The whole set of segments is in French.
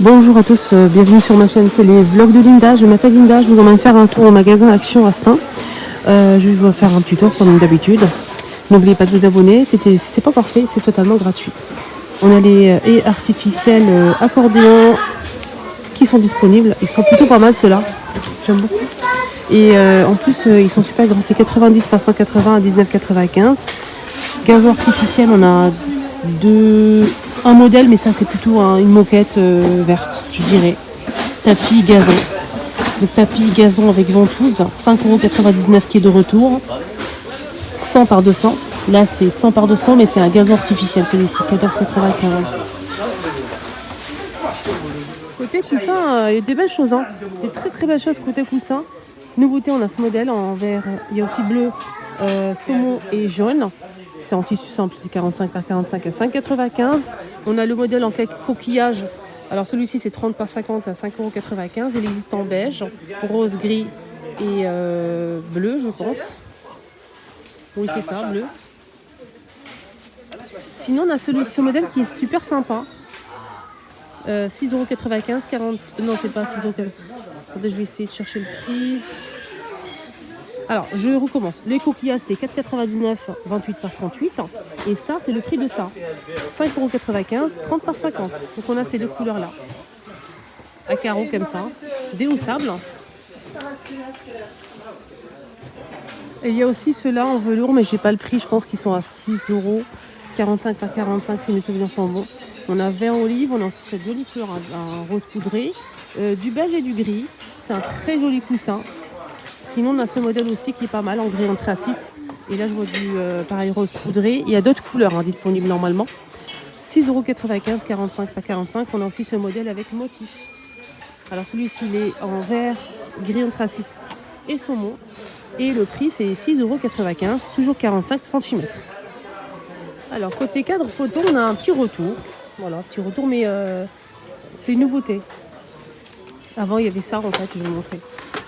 Bonjour à tous, bienvenue sur ma chaîne, c'est les vlogs de Linda. Je m'appelle Linda, je vous emmène faire un tour au magasin Action Astin. Je vais vous faire un petit tour comme d'habitude. N'oubliez pas de vous abonner, c'est pas parfait, c'est totalement gratuit. On a les haies artificielles accordéons qui sont disponibles. Ils sont plutôt pas mal ceux-là, j'aime beaucoup. Et en plus, ils sont super grands, c'est 90 par 180 à 19,95. Gazon artificiel, on a un modèle, mais ça c'est plutôt une moquette verte, je dirais. Tapis gazon. Le tapis gazon avec ventouse, 5,99 € qui est de retour. 100 par 200. Là c'est 100 par 200, mais c'est un gazon artificiel celui-ci, 14,95. Côté coussin, il y a des belles choses, hein. Des très très belles choses côté coussin. Nouveauté, on a ce modèle en vert. Il y a aussi bleu, saumon et jaune. C'est en tissu simple, c'est 45 par 45 à 5,95. On a le modèle en coquillage. Alors celui-ci c'est 30 par 50 à 5,95 €. Il existe en beige, rose, gris et bleu, je pense. Oui, c'est ça, bleu. Sinon on a ce modèle qui est super sympa. 6,95 €, 40... Non, c'est pas 6,95 €. Attendez, je vais essayer de chercher le prix. Alors, je recommence. Les coquillages, c'est 4,99 €, 28 par 38. Et ça, c'est le prix de ça. 5,95 €, 30 par 50. Donc, on a ces deux couleurs-là. À carreaux comme ça. Des au sable. Et il y a aussi ceux-là en velours, mais j'ai pas le prix. Je pense qu'ils sont à 6 €, 45 par 45, si mes souvenirs sont bons. On a vert olive, on a aussi cette jolie couleur, un rose poudré, du beige et du gris. C'est un très joli coussin. Sinon, on a ce modèle aussi qui est pas mal en gris anthracite. Et là, je vois du pareil rose poudré. Il y a d'autres couleurs disponibles normalement. 6,95 €, 45 par 45. On a aussi ce modèle avec motif. Alors celui-ci, il est en vert, gris anthracite et saumon. Et le prix, c'est 6,95 €, toujours 45 cm. Alors, côté cadre photo, on a un petit retour. Voilà, petit retour, mais c'est une nouveauté. Avant, il y avait ça, en fait, je vais vous montrer.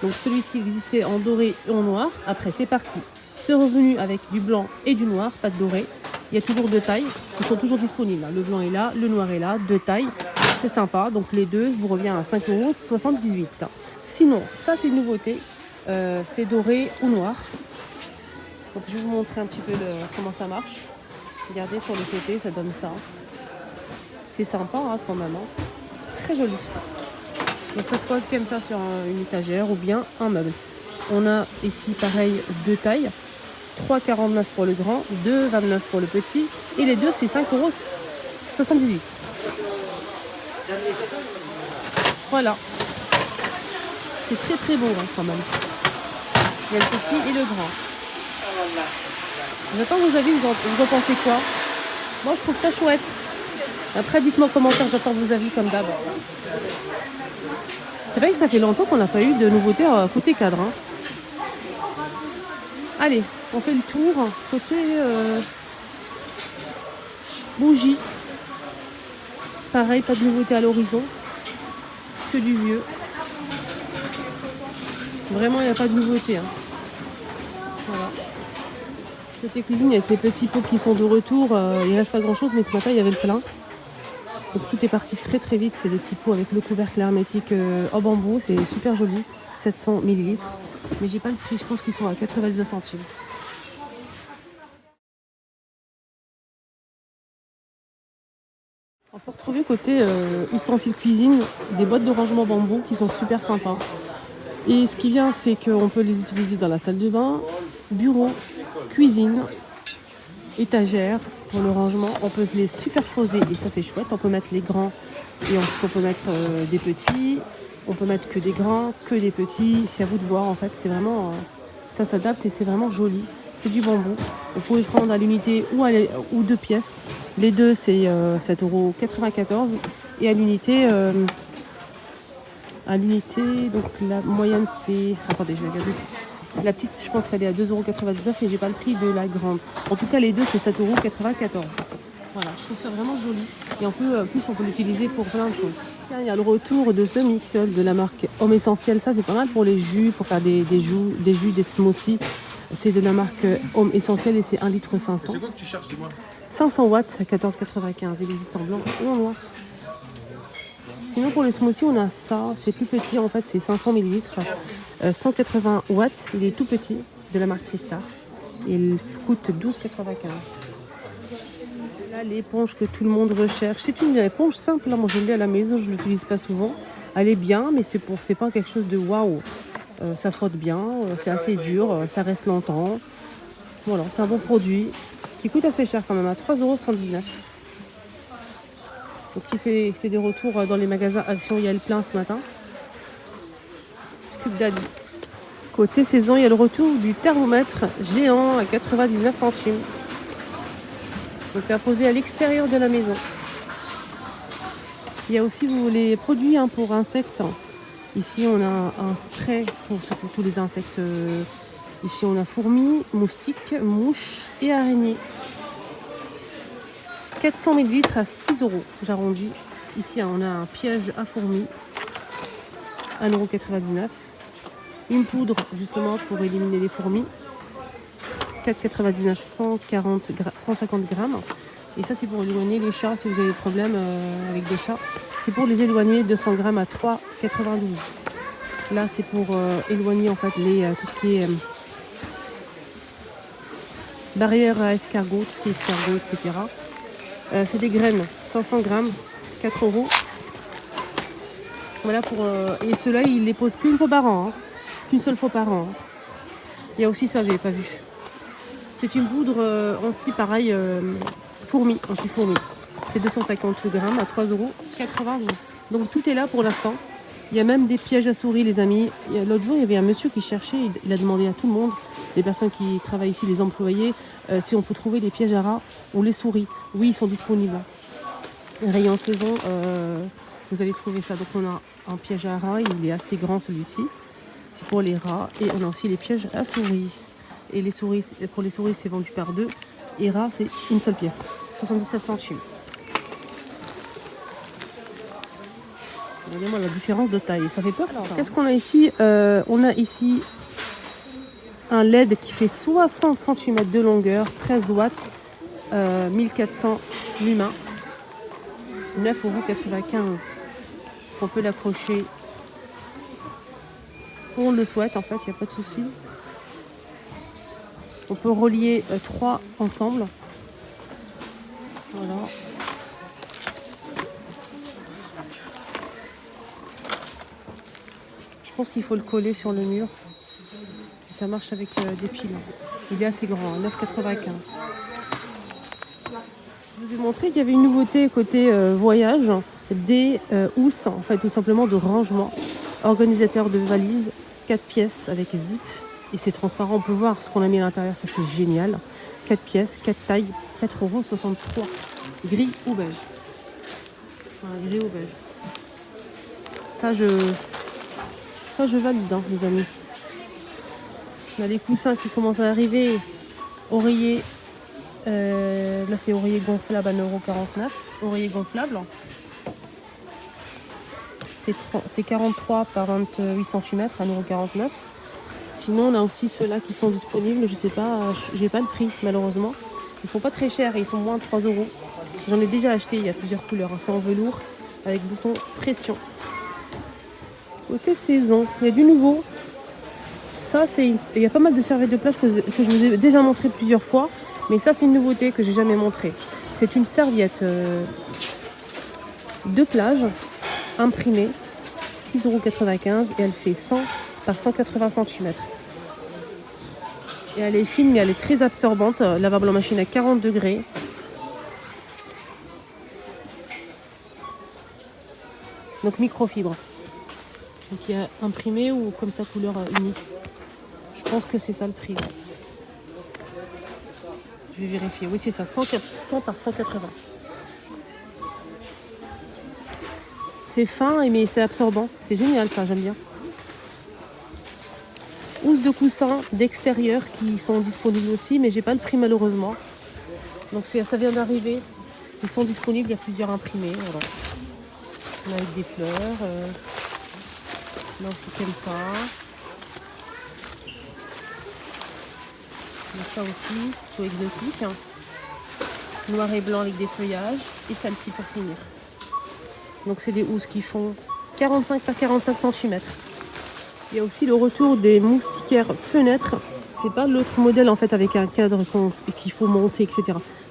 Donc, celui-ci existait en doré et en noir. Après, c'est parti. C'est revenu avec du blanc et du noir, pas de doré. Il y a toujours deux tailles qui sont toujours disponibles. Le blanc est là, le noir est là, deux tailles. C'est sympa. Donc, les deux vous revient à 5,78 €. Sinon, ça, c'est une nouveauté. C'est doré ou noir. Donc, je vais vous montrer un petit peu comment ça marche. Regardez sur le côté, ça donne ça. C'est sympa quand même. Très joli. Donc ça se pose comme ça sur une étagère ou bien un meuble. On a ici pareil deux tailles. 3,49 € pour le grand, 2,29 € pour le petit. Et les deux c'est 5,78 €. Voilà. C'est très très beau quand même. Il y a le petit et le grand. J'attends vos avis, vous en pensez quoi? Moi je trouve ça chouette. Après dites-moi en commentaire, j'attends vos avis comme d'hab. C'est vrai que ça fait longtemps qu'on n'a pas eu de nouveautés côté cadre. Allez, on fait le tour. Côté bougie. Pareil, pas de nouveauté à l'horizon. Que du vieux. Vraiment, il n'y a pas de nouveauté. Voilà. Côté cuisine, il y a ces petits pots qui sont de retour. Il ne reste pas grand chose, mais ce matin, il y avait le plein. Donc tout est parti très très vite. C'est des petits pots avec le couvercle hermétique en bambou. C'est super joli. 700 ml. Mais j'ai pas le prix. Je pense qu'ils sont à 99 centimes. On peut retrouver côté ustensiles cuisine des boîtes de rangement bambou qui sont super sympas. Et ce qui vient, c'est qu'on peut les utiliser dans la salle de bain, bureau, cuisine, étagère pour le rangement. On peut les superposer et ça c'est chouette. On peut mettre les grands et ensuite on peut mettre des petits. On peut mettre que des grands, que des petits. C'est à vous de voir en fait. C'est vraiment, ça s'adapte et c'est vraiment joli. C'est du bambou. Vous pouvez prendre à l'unité ou deux pièces. Les deux c'est 7,94 € et à l'unité. Donc la moyenne c'est... Attendez, je vais regarder. La petite, je pense qu'elle est à 2,99 € et j'ai pas le prix de la grande. En tout cas, les deux, c'est 7,94 €. Voilà, je trouve ça vraiment joli. Et en plus, on peut l'utiliser pour plein de choses. Tiens, il y a le retour de ce mixol de la marque Homme Essentiel. Ça, c'est pas mal pour les jus, pour faire des jus, des smoothies. C'est de la marque Homme Essentiel et c'est 1,5 litre. C'est quoi que tu cherches, dis-moi? 500 watts à 14,95 €. Il existe en blanc ou en noir. Sinon pour les smoothies, on a ça. C'est plus petit en fait, c'est 500 millilitres. 180 watts. Il est tout petit, de la marque Tristar. Il coûte 12,95. Là, l'éponge que tout le monde recherche. C'est une éponge simple. Là, moi, je l'ai à la maison, je ne l'utilise pas souvent. Elle est bien, mais c'est pas quelque chose de waouh. Ça frotte bien, c'est assez dur, ça reste longtemps. Voilà, c'est un bon produit qui coûte assez cher quand même, à 3,119 €. Donc c'est des retours dans les magasins Action, il y a le plein ce matin. Scoop Daddy. Côté saison, il y a le retour du thermomètre géant à 99 centimes. Donc à poser à l'extérieur de la maison. Il y a aussi les produits pour insectes. Ici, on a un spray pour tous les insectes. Ici, on a fourmis, moustiques, mouches et araignées. 400 millilitres à 6 €, j'arrondis. Ici, on a un piège à fourmis, 1,99 €. Une poudre, justement, pour éliminer les fourmis, 4,99 €, 150 grammes. Et ça, c'est pour éloigner les chats, si vous avez des problèmes avec des chats. C'est pour les éloigner, 200 grammes à 3,92 €. Là, c'est pour éloigner en fait tout ce qui est barrière à escargot, tout ce qui est escargot, etc. C'est des graines, 500 grammes, 4 €. Voilà et ceux-là, ils les posent qu'une fois par an, hein. Qu'une seule fois par an. Hein. Il y a aussi ça, j'avais pas vu. C'est une poudre anti-pareil fourmi, anti-fourmi. C'est 250 grammes à 3,92 €. Donc tout est là pour l'instant. Il y a même des pièges à souris, les amis. L'autre jour, il y avait un monsieur qui cherchait, il a demandé à tout le monde, les personnes qui travaillent ici, les employés, si on peut trouver des pièges à rats ou les souris. Oui, ils sont disponibles. Rayon saison, vous allez trouver ça. Donc on a un piège à rats, il est assez grand celui-ci. C'est pour les rats. Et on a aussi les pièges à souris. Et les souris, pour les souris, c'est vendu par 2. Et rats, c'est une seule pièce, 77 centimes. Regardez-moi la différence de taille, ça fait peur. Qu'est-ce qu'on a ici? On a ici un LED qui fait 60 cm de longueur, 13 watts, 1400 luma, 9,95 €. On peut l'accrocher où on le souhaite, en fait, il n'y a pas de souci. On peut relier 3 ensemble. Voilà. Je pense qu'il faut le coller sur le mur. Et ça marche avec des piles. Il est assez grand, 9,95 €. Je vous ai montré qu'il y avait une nouveauté côté voyage, des housses, en fait, tout simplement de rangement. Organisateur de valises, 4 pièces avec zip. Et c'est transparent, on peut voir ce qu'on a mis à l'intérieur, ça c'est génial. 4 pièces, 4 tailles, 4,63 €. Gris ou beige. Voilà, gris ou beige. Ça je valide, hein, les amis. On a les coussins qui commencent à arriver. Oreiller. Là c'est oreiller gonflable à 1,49 €. Oreiller gonflable. C'est 43 par 28 cm, 1,49 €. Sinon, on a aussi ceux-là qui sont disponibles. Je sais pas, j'ai pas le prix malheureusement. Ils sont pas très chers et ils sont moins de 3 €. J'en ai déjà acheté, il y a plusieurs couleurs. C'est en velours avec bouton pression. Côté saison, il y a du nouveau. Ça, il y a pas mal de serviettes de plage que je vous ai déjà montré plusieurs fois. Mais ça, c'est une nouveauté que j'ai jamais montrée. C'est une serviette de plage imprimée, 6,95 € et elle fait 100 par 180 cm. Et elle est fine mais elle est très absorbante, lavable en machine à 40 degrés. Donc microfibre. Donc il y a imprimé ou comme ça couleur unie. Je pense que c'est ça le prix. Je vais vérifier. Oui c'est ça, 100 par 180. C'est fin mais c'est absorbant. C'est génial ça, j'aime bien. Housses de coussins d'extérieur qui sont disponibles aussi, mais j'ai pas le prix malheureusement. Donc ça vient d'arriver. Ils sont disponibles, il y a plusieurs imprimés. Voilà. On a avec des fleurs. Là aussi comme ça. Il y a ça aussi, plutôt exotique. Noir et blanc avec des feuillages. Et celle-ci pour finir. Donc c'est des housses qui font 45 par 45 cm. Il y a aussi le retour des moustiquaires fenêtres. C'est pas l'autre modèle en fait avec un cadre qu'il faut monter, etc.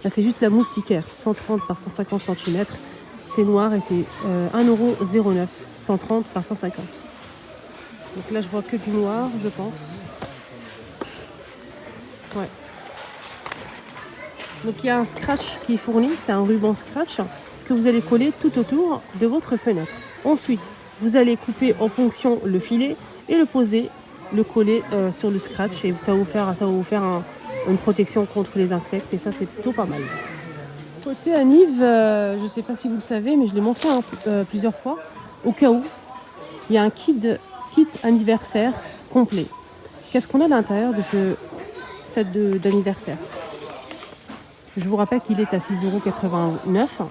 Là c'est juste la moustiquaire, 130 par 150 cm. C'est noir et c'est 1,09 €, 130 par 150. Donc là je vois que du noir, je pense. Ouais. Donc il y a un scratch qui est fourni, c'est un ruban scratch que vous allez coller tout autour de votre fenêtre. Ensuite, vous allez couper en fonction le filet et le poser, le coller sur le scratch et ça va vous faire une protection contre les insectes et ça c'est plutôt pas mal. Côté Aniv, je ne sais pas si vous le savez, mais je l'ai montré plusieurs fois. Au cas où, il y a un kit anniversaire complet. Qu'est-ce qu'on a à l'intérieur de ce set d'anniversaire? Je vous rappelle qu'il est à 6,89 €,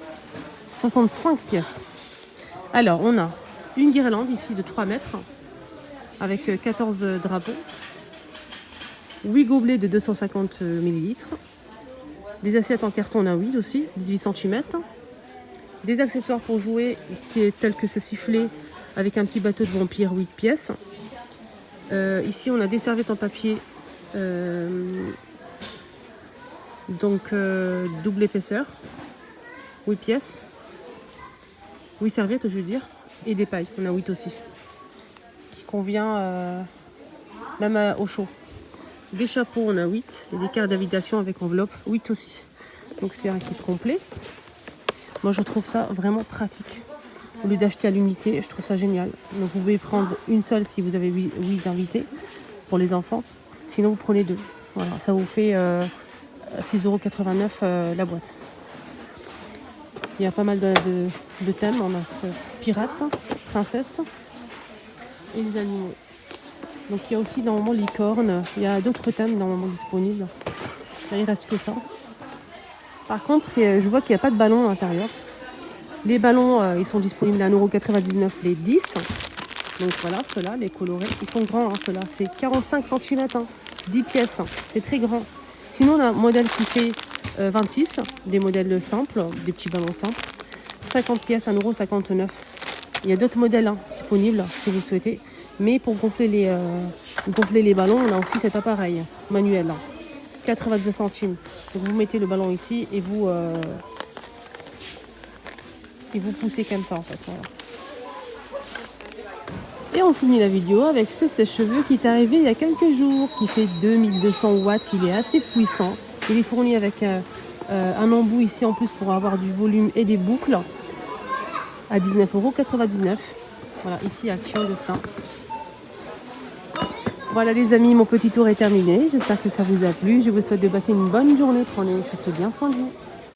65 pièces. Alors, on a une guirlande ici de 3 mètres avec 14 drapeaux, 8 gobelets de 250 ml, des assiettes en carton à 8 aussi, 18 cm, des accessoires pour jouer tels que ce sifflet avec un petit bateau de vampire 8 pièces. Ici, on a des serviettes en papier, double épaisseur, 8 pièces, 8 serviettes, je veux dire, et des pailles, on a 8 aussi, qui convient même au chaud. Des chapeaux, on a 8, et des cartes d'invitation avec enveloppe, 8 aussi. Donc c'est un kit complet. Moi, je trouve ça vraiment pratique. Au lieu d'acheter à l'unité, je trouve ça génial. Donc vous pouvez prendre une seule si vous avez 8 invités pour les enfants. Sinon, vous prenez 2. Voilà, ça vous fait 6,89 € la boîte. Il y a pas mal de thèmes. On a ce pirate, princesse et les animaux. Donc il y a aussi normalement licorne. Il y a d'autres thèmes normalement disponibles. Là, il reste que ça. Par contre, je vois qu'il n'y a pas de ballon à l'intérieur. Les ballons, ils sont disponibles à 1,99 € les 10. Donc voilà, ceux-là, les colorés, ils sont grands. Ceux-là, c'est 45 cm, 10 pièces. C'est très grand. Sinon, on a un modèle qui fait 26, des modèles simples, des petits ballons simples. 50 pièces, 1,59 €. Il y a d'autres modèles disponibles si vous le souhaitez. Mais pour gonfler les ballons, on a aussi cet appareil manuel. 90 centimes. Donc vous mettez le ballon ici et vous poussez comme ça en fait. Voilà. Et on finit la vidéo avec ce sèche-cheveux qui est arrivé il y a quelques jours, qui fait 2200 watts. Il est assez puissant. Il est fourni avec un embout ici en plus pour avoir du volume et des boucles à 19,99 €. Voilà, ici Action de Destin. Voilà les amis, mon petit tour est terminé. J'espère que ça vous a plu. Je vous souhaite de passer une bonne journée. Prenez surtout bien soin de vous.